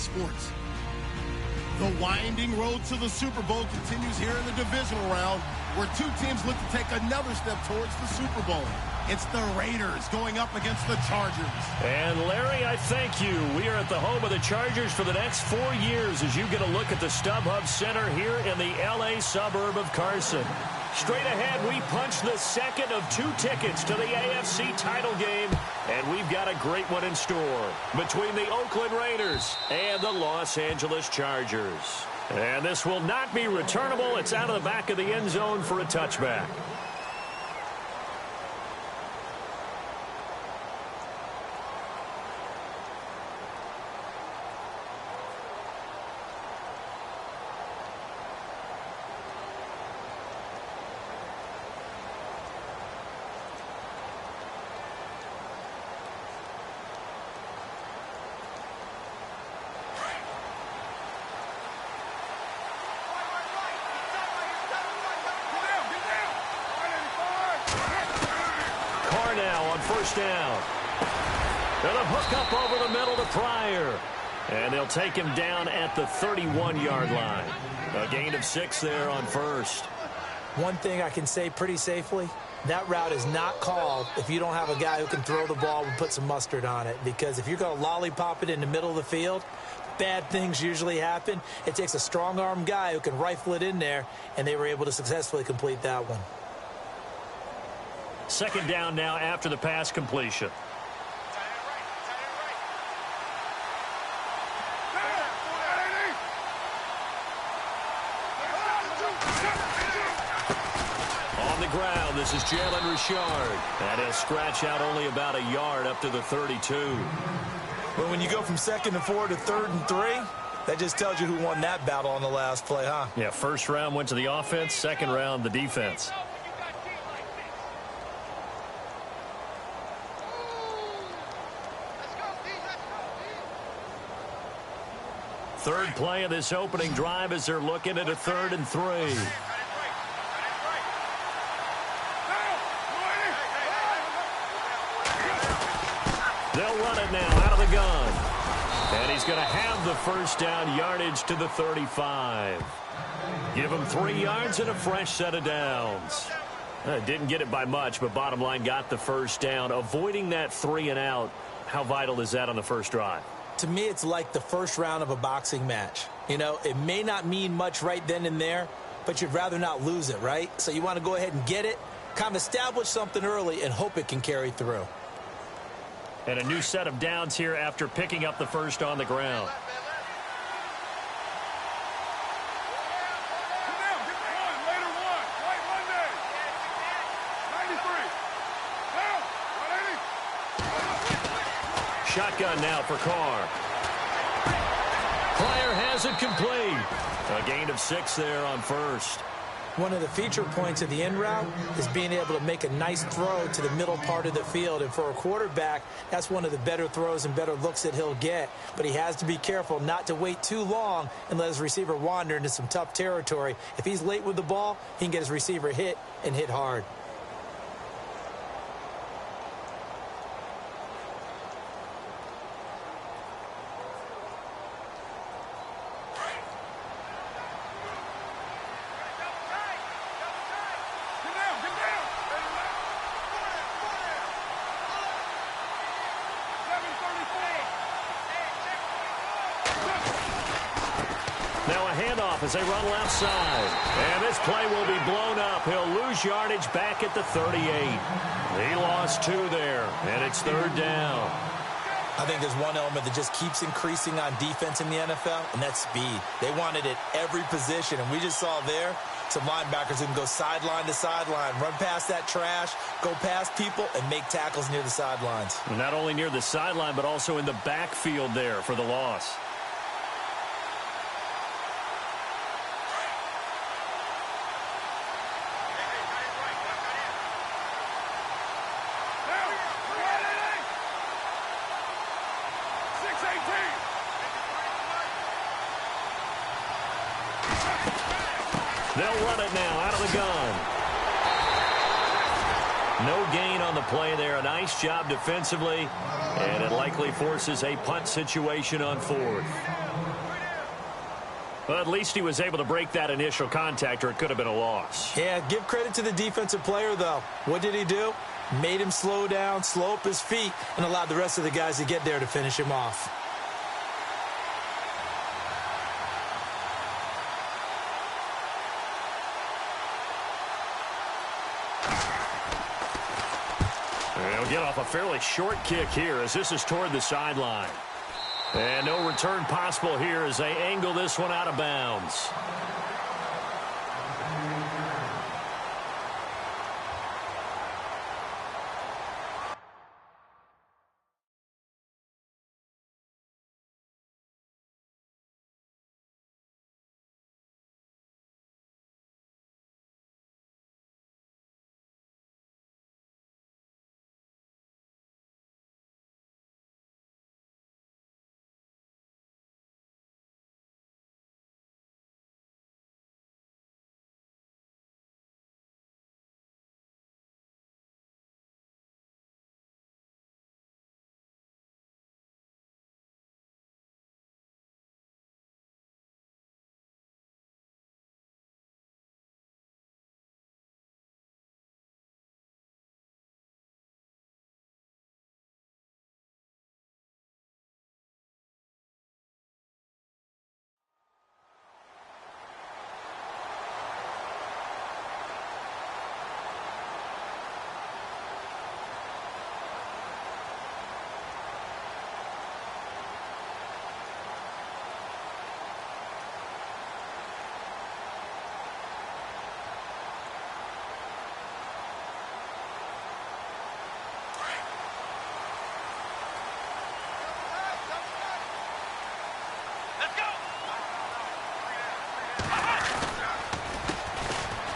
sports. The winding road to the Super Bowl continues here in the divisional round, where two teams look to take another step towards the Super Bowl. It's the Raiders going up against the Chargers. And Larry, I thank you. We are at the home of the Chargers for the next 4 years as you get a look at the StubHub Center here in the L.A. suburb of Carson. Straight ahead, we punch the second of 2 tickets to the AFC title game, and we've got a great one in store between the Oakland Raiders and the Los Angeles Chargers. And this will not be returnable. It's out of the back of the end zone for a touchback. First down. And a hook up over the middle to Pryor. And they'll take him down at the 31-yard line. A gain of 6 there on first. One thing I can say pretty safely, that route is not called if you don't have a guy who can throw the ball and put some mustard on it. Because if you're going to lollipop it in the middle of the field, bad things usually happen. It takes a strong-arm guy who can rifle it in there, and they were able to successfully complete that one. Second down now after the pass completion. On the ground, this is Jalen Richard. And he'll scratch out only about a yard up to the 32. Well, when you go from 2nd and 4 to 3rd and 3, that just tells you who won that battle on the last play, huh? Yeah, first round went to the offense, second round the defense. Third play of this opening drive as they're looking at a 3rd and 3. They'll run it now out of the gun. And he's going to have the first down yardage to the 35. Give him 3 yards and a fresh set of downs. Didn't get it by much, but bottom line got the first down. Avoiding that 3 and out, how vital is that on the first drive? To me, it's like the first round of a boxing match. You know, it may not mean much right then and there, but you'd rather not lose it, right? So you want to go ahead and get it, kind of establish something early, and hope it can carry through. And a new set of downs here after picking up the first on the ground. Shotgun now for Carr. Pryor has it complete. A gain of 6 there on first. One of the feature points of the in route is being able to make a nice throw to the middle part of the field. And for a quarterback, that's one of the better throws and better looks that he'll get. But he has to be careful not to wait too long and let his receiver wander into some tough territory. If he's late with the ball, he can get his receiver hit and hit hard. As they run left side. And this play will be blown up. He'll lose yardage back at the 38. He lost 2 there, and it's 3rd down. I think there's one element that just keeps increasing on defense in the NFL, and that's speed. They want it at every position, and we just saw there some linebackers who can go sideline to sideline, run past that trash, go past people, and make tackles near the sidelines. Not only near the sideline, but also in the backfield there for the loss. They'll run it now out of the gun. No gain on the play there. A nice job defensively, and it likely forces a punt situation on fourth. Well, at least he was able to break that initial contact, or it could have been a loss. Yeah, give credit to the defensive player, though. What did he do? Made him slow down, slow up his feet, and allowed the rest of the guys to get there to finish him off. They'll get off a fairly short kick here as this is toward the sideline. And no return possible here as they angle this one out of bounds.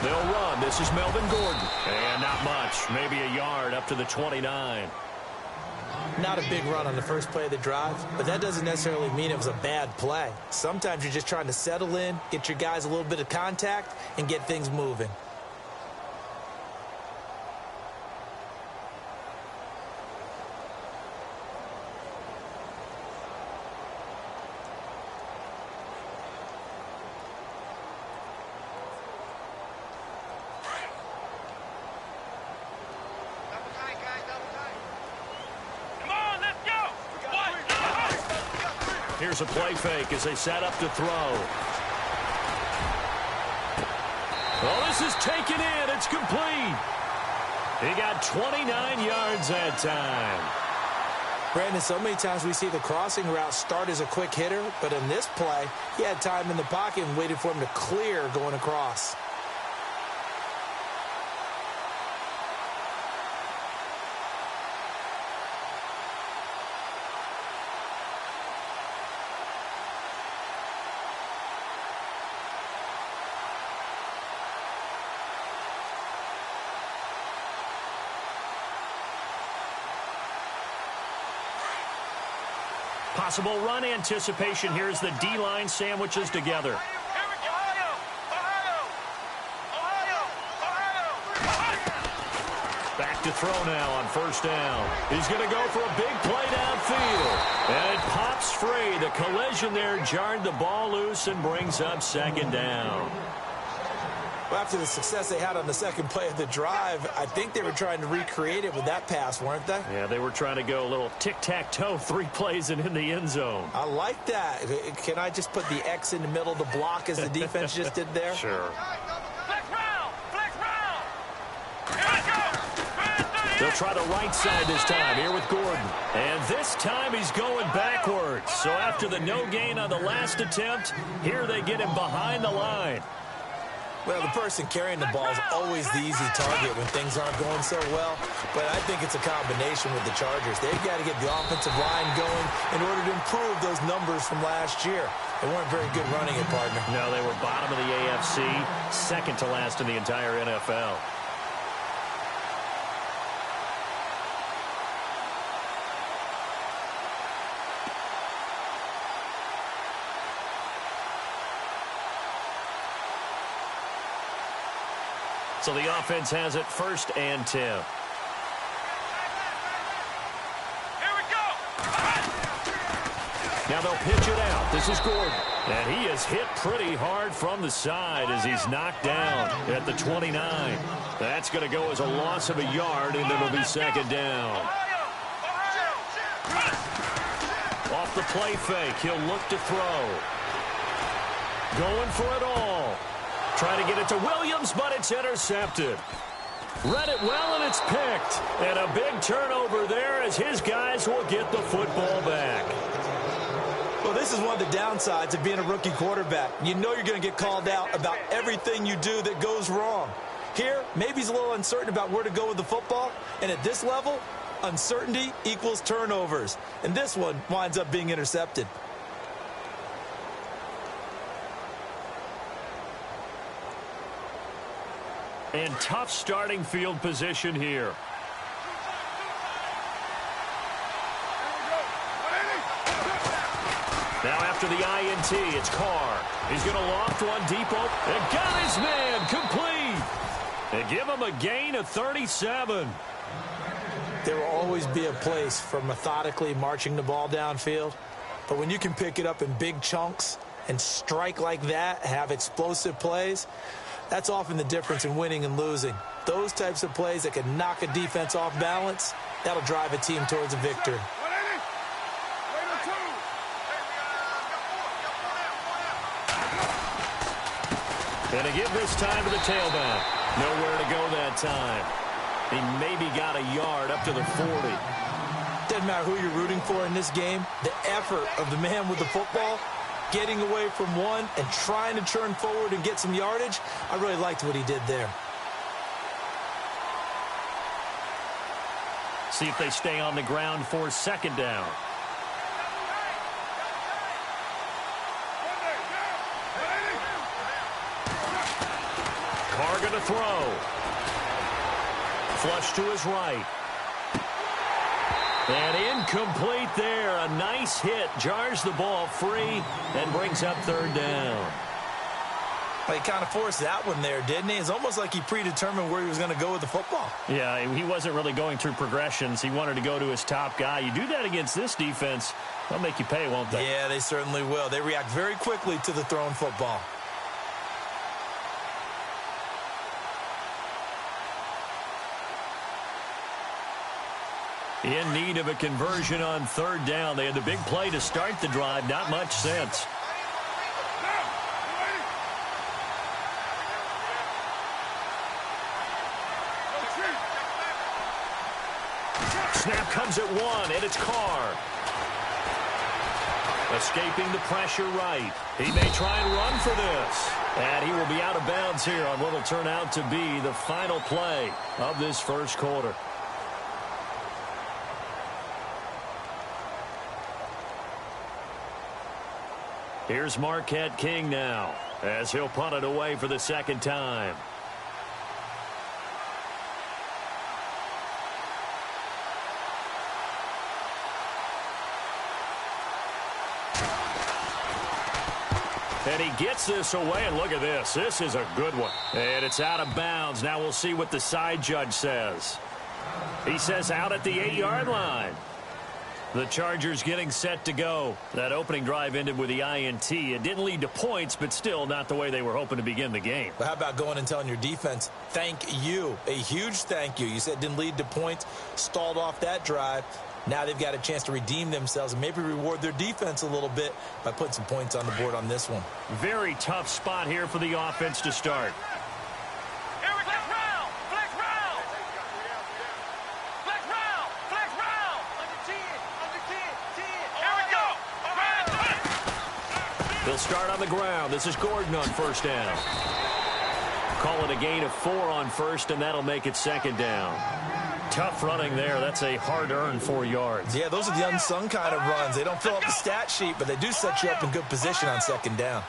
They'll run. This is Melvin Gordon. And not much. Maybe a yard up to the 29. Not a big run on the first play of the drive, but that doesn't necessarily mean it was a bad play. Sometimes you're just trying to settle in, get your guys a little bit of contact, and get things moving. Here's a play fake as they set up to throw. Oh, this is taken in. It's complete. He got 29 yards that time. Brandon, so many times we see the crossing route start as a quick hitter, but in this play, he had time in the pocket and waited for him to clear going across. Possible run anticipation here as the D-line sandwiches together. Back to throw now on first down. He's going to go for a big play downfield. And it pops free. The collision there jarred the ball loose and brings up second down. Well, after the success they had on the second play of the drive, I think they were trying to recreate it with that pass, weren't they? Yeah, they were trying to go a little tic-tac-toe, 3 plays and in the end zone. I like that. Can I just put the X in the middle to block as the defense just did there? Sure. Flex round! Flex round! Here we go! They'll try the right side this time here with Gordon. And this time he's going backwards. So after the no gain on the last attempt, here they get him behind the line. Well, the person carrying the ball is always the easy target when things aren't going so well. But I think it's a combination with the Chargers. They've got to get the offensive line going in order to improve those numbers from last year. They weren't very good running it, partner. No, they were bottom of the AFC, second to last in the entire NFL. So the offense has it 1st and 10. Now they'll pitch it out. This is Gordon. And he is hit pretty hard from the side as he's knocked down at the 29. That's going to go as a loss of a yard, and it'll be second down. Off the play fake, he'll look to throw. Going for it all. Trying to get it to Williams, but it's intercepted. Read it well, and it's picked. And a big turnover there as his guys will get the football back. Well, this is one of the downsides of being a rookie quarterback. You know you're going to get called out about everything you do that goes wrong. Here, maybe he's a little uncertain about where to go with the football. And at this level, uncertainty equals turnovers. And this one winds up being intercepted. And tough starting field position here. Now after the INT, it's Carr. He's going to loft one deep open. And got his man complete. And give him a gain of 37. There will always be a place for methodically marching the ball downfield. But when you can pick it up in big chunks and strike like that, have explosive plays, that's often the difference in winning and losing. Those types of plays that can knock a defense off balance, that'll drive a team towards a victory. And to give this time to the tailback. Nowhere to go that time. He maybe got a yard up to the 40. Doesn't matter who you're rooting for in this game. The effort of the man with the football, getting away from one and trying to turn forward and get some yardage, I really liked what he did there. See if they stay on the ground for second down. Carr going to throw. Flush to his right. And incomplete there. A nice hit. Jars the ball free and brings up third down. Well, he kind of forced that one there, didn't he? It's almost like he predetermined where he was going to go with the football. Yeah, he wasn't really going through progressions. He wanted to go to his top guy. You do that against this defense, they'll make you pay, won't they? Yeah, they certainly will. They react very quickly to the thrown football. In need of a conversion on third down. They had the big play to start the drive. Not much sense. Snap comes at one, and it's Carr. Escaping the pressure right. He may try and run for this. And he will be out of bounds here on what will turn out to be the final play of this first quarter. Here's Marquette King now as he'll punt it away for the second time. And he gets this away, and look at this. This is a good one. And it's out of bounds. Now we'll see what the side judge says. He says out at the 8-yard line. The Chargers getting set to go. That opening drive ended with the INT. It didn't lead to points, but still not the way they were hoping to begin the game. But how about going and telling your defense, thank you, a huge thank you. You said it didn't lead to points, stalled off that drive. Now they've got a chance to redeem themselves and maybe reward their defense a little bit by putting some points on the board on this one. Very tough spot here for the offense to start. Here we go. Flex round. Flex round. Flex round. Under 10. Under 10. 10. Here we go. They'll start on the ground. This is Gordon on first down. Call it a gain of 4 on first, and that'll make it second down. Tough running there. That's a hard-earned 4 yards. Yeah, those are the unsung kind of runs. They don't fill up the stat sheet, but they do set you up in good position on second down.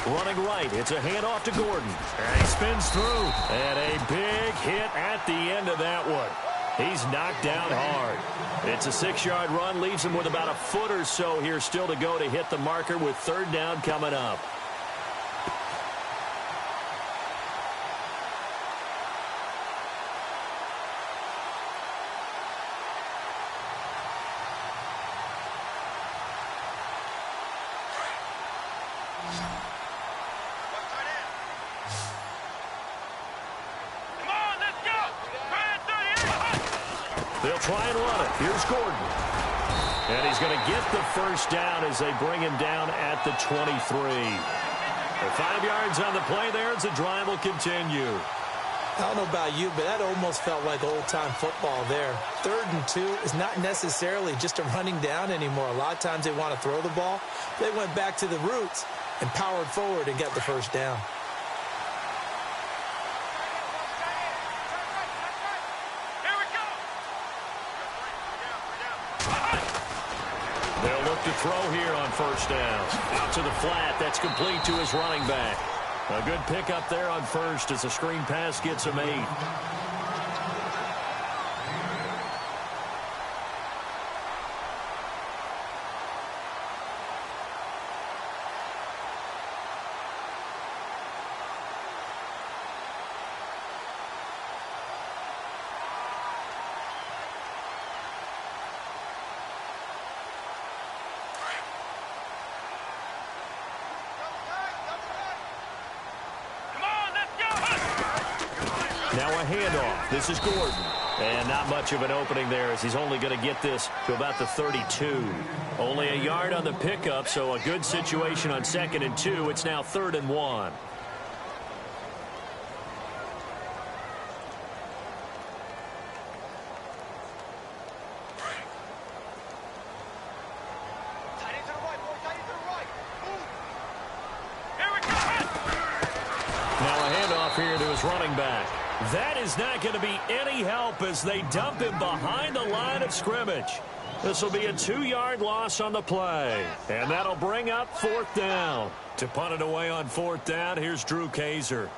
Running right. It's a handoff to Gordon. And he spins through. And a big hit at the end of that one. He's knocked down hard. It's a 6-yard run. Leaves him with about a foot or so here still to go to hit the marker with third down coming up. Come on, let's go. Brad 38. They'll try and run it. Here's Gordon. And he's going to get the first down as they bring him down at the 23. 5 yards on the play there as the drive will continue. I don't know about you, but that almost felt like old-time football there. 3rd and 2 is not necessarily just a running down anymore. A lot of times they want to throw the ball. They went back to the roots and powered forward and got the first down. Here we go. They'll look to throw here on first down. Out to the flat. That's complete to his running back. A good pickup there on first as the screen pass gets him 8. Now a handoff. This is Gordon. And not much of an opening there as he's only going to get this to about the 32. Only a yard on the pickup, so a good situation on 2nd and 2. It's now 3rd and 1. Tight end to the right, boy. Tight end to the right. Move. Here we go. Now a handoff here to his running back. That is not going to be any help as they dump him behind the line of scrimmage. This will be a 2-yard loss on the play. And that'll bring up 4th down. To punt it away on 4th down, here's Drew Kaiser.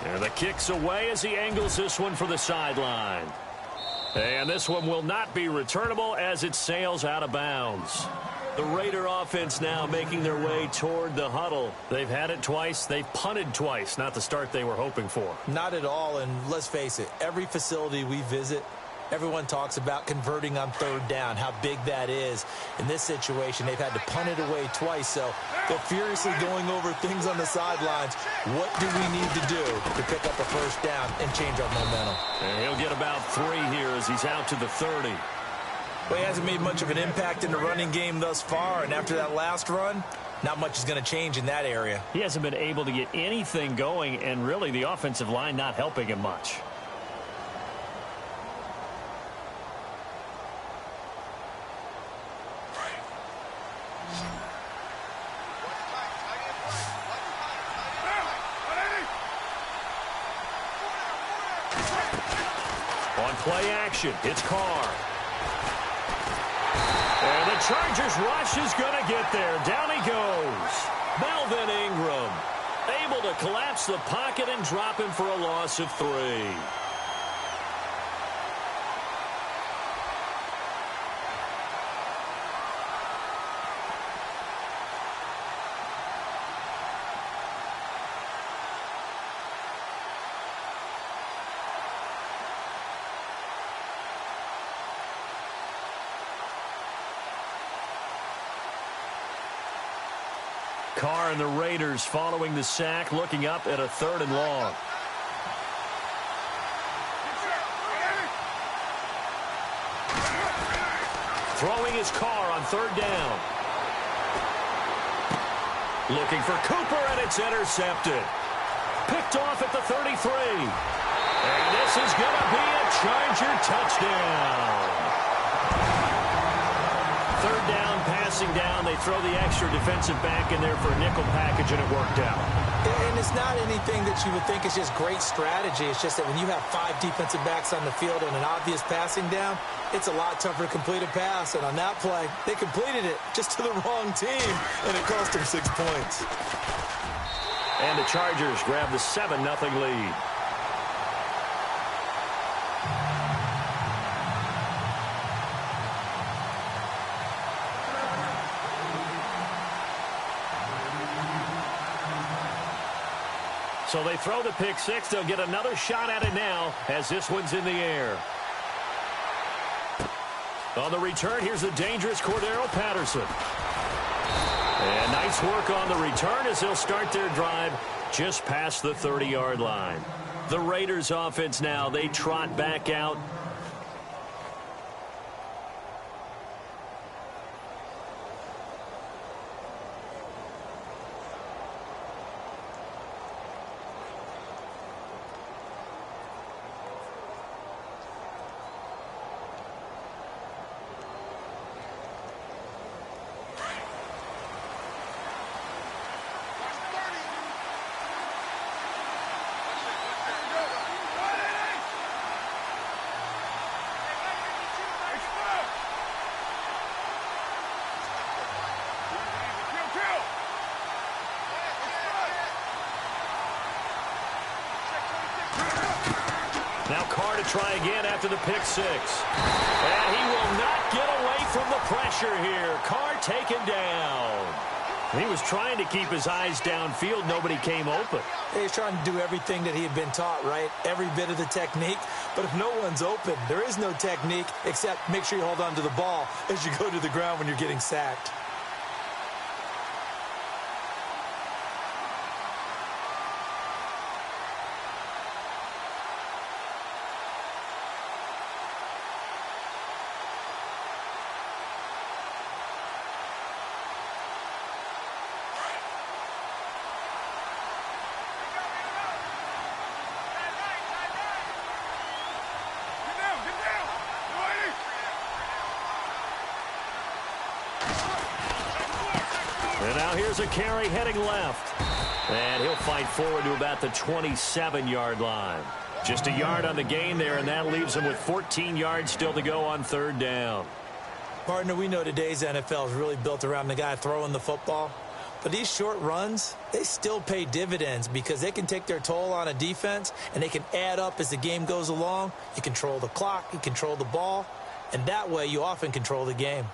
And the kick's away as he angles this one for the sideline. And this one will not be returnable as it sails out of bounds. The Raider offense now making their way toward the huddle. They've had it twice. They've punted twice. Not the start they were hoping for. Not at all, and let's face it, every facility we visit, everyone talks about converting on 3rd down, how big that is. In this situation, they've had to punt it away twice, so they're furiously going over things on the sidelines. What do we need to do to pick up a first down and change our momentum? And he'll get about 3 here as he's out to the 30. Well, he hasn't made much of an impact in the running game thus far, and after that last run, not much is going to change in that area. He hasn't been able to get anything going, and really the offensive line not helping him much. On play action, it's Carr. And the Chargers rush is going to get there. Down he goes. Melvin Ingram able to collapse the pocket and drop him for a loss of 3. Carr and the Raiders following the sack, looking up at a 3rd and long. Throwing his Carr on 3rd down. Looking for Cooper, and it's intercepted. Picked off at the 33. And this is going to be a Charger touchdown. 3rd down, passing down. They throw the extra defensive back in there for a nickel package, and it worked out. And it's not anything that you would think is just great strategy. It's just that when you have 5 defensive backs on the field and an obvious passing down, it's a lot tougher to complete a pass. And on that play, they completed it just to the wrong team, and it cost them 6 points. And the Chargers grab the 7-0 lead. So they throw the pick 6. They'll get another shot at it now as this one's in the air. On the return, here's the dangerous Cordero Patterson. And nice work on the return as they'll start their drive just past the 30-yard line. The Raiders offense now, they trot back out. Now Carr to try again after the pick six. And he will not get away from the pressure here. Carr taken down. He was trying to keep his eyes downfield. Nobody came open. He's trying to do everything that he had been taught, right? Every bit of the technique. But if no one's open, there is no technique except make sure you hold on to the ball as you go to the ground when you're getting sacked. And now here's a carry heading left. And he'll fight forward to about the 27-yard line. Just a yard on the gain there, and that leaves him with 14 yards still to go on third down. Partner, we know today's NFL is really built around the guy throwing the football. But these short runs, they still pay dividends because they can take their toll on a defense, and they can add up as the game goes along. You control the clock, you control the ball, and that way you often control the game.